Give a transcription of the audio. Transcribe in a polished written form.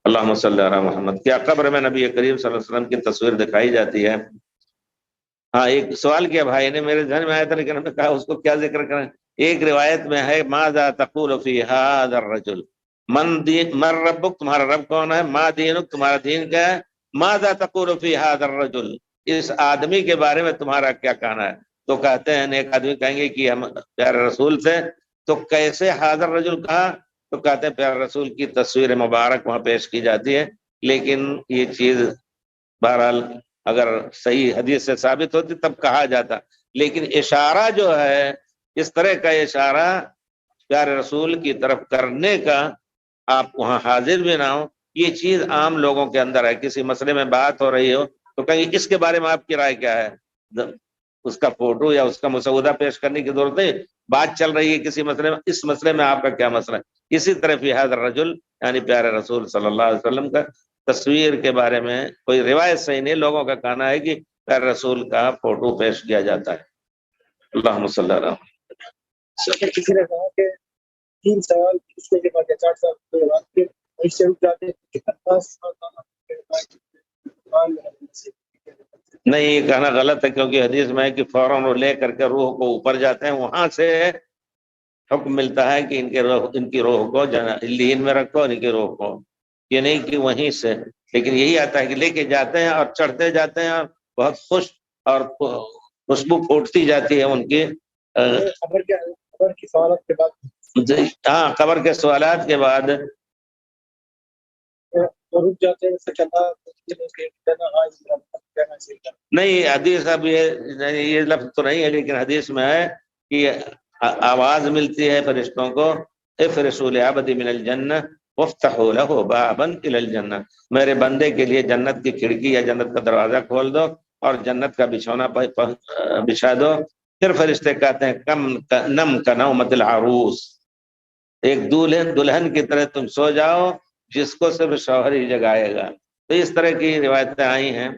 اللہم صلی علی محمد۔ کیا قبر میں نبی کریم صلی اللہ علیہ وسلم کی تصویر دکھائی جاتی ہے؟ ہاں، ایک سوال کیا بھائی نے، میرے ذہن میں آیا تھا لیکن ہم نے کہا اس کو کیا ذکر کریں۔ ایک روایت میں ہے ماذا تقول فی ھذا الرجل، من ربک، تمہارا رب کون ہے، ما دینک، تمہارا دین کیا ہے، ماذا تقول فی ھذا الرجل، اس آدمی کے بارے میں تمہارا کیا کہنا ہے۔ تو کہتے ہیں ایک آدمی کہیں گے کہ ہم پیارے رسول سے، تو کیسے ھذا الرجل کہا، تو کہتے ہیں پیارے رسول کی تصویر مبارک وہاں پیش کی جاتی ہے، لیکن یہ چیز بہرحال اگر صحیح حدیث سے ثابت ہوتی تب کہا جاتا، لیکن اشارہ جو ہے، اس طرح کا اشارہ پیارے رسول کی طرف کرنے کا، آپ وہاں حاضر بھی نہ ہو، یہ چیز عام لوگوں کے اندر ہے۔ کسی مسئلے میں بات ہو رہی ہو تو کہیں اس کے بارے میں آپ کی رائے کیا ہے، اس کا فوٹو یا اس کا مسودہ پیش کرنے کی ضرورت نہیں، بات چل رہی ہے کسی مسئلے میں، اس مسئلے میں آپ کا کیا مسئلہ ہے۔ اسی طرح فی ھذا الرجل یعنی پیارے رسول صلی اللہ علیہ وسلم کا تصویر کے بارے میں کوئی روایت صحیح نہیں، لوگوں کا کہنا ہے کہ پیارے رسول کا فوٹو پیش کیا جاتا ہے۔ اللہم صلی اللہ علیہ کسی نے کہا کہ 3 سال پوچھنے کے بعد یا 4 سال کے بعد پھر ایسے رک جاتے ہیں کہ 50 نہیں، یہ کہنا غلط ہے، کیونکہ حدیث میں ہے کہ فوراً وہ لے کر کے روح کو اوپر جاتے ہیں، وہاں سے حکم ملتا ہے کہ ان کی روح کو علیین میں رکھو، ان کی روح کو، یہ نہیں کہ وہیں سے، لیکن یہی آتا ہے کہ لے کے جاتے ہیں اور چڑھتے جاتے ہیں اور بہت خوش اور خوشبو پھوٹتی جاتی ہے ان کی۔ قبر کی سوالات کے بعد، ہاں، قبر کے سوالات کے بعد رک جاتے ہیں۔ نہیں، حدیث اب یہ لفظ تو نہیں ہے، لیکن حدیث میں ہے کہ آواز ملتی ہے فرشتوں کو، افرشوا لعبدی من الجنہ وافتحوا له بابا الى الجنہ، میرے بندے کے لیے جنت کی کھڑکی یا جنت کا دروازہ کھول دو اور جنت کا بچھونا بچھا دو۔ پھر فرشتے کہتے ہیں کم نم کنومۃ العروس، ایک دلہن کی طرح تم سو جاؤ جس کو صرف شوہر ہی جگائے گا۔ تو اس طرح کی روایتیں آئی ہیں۔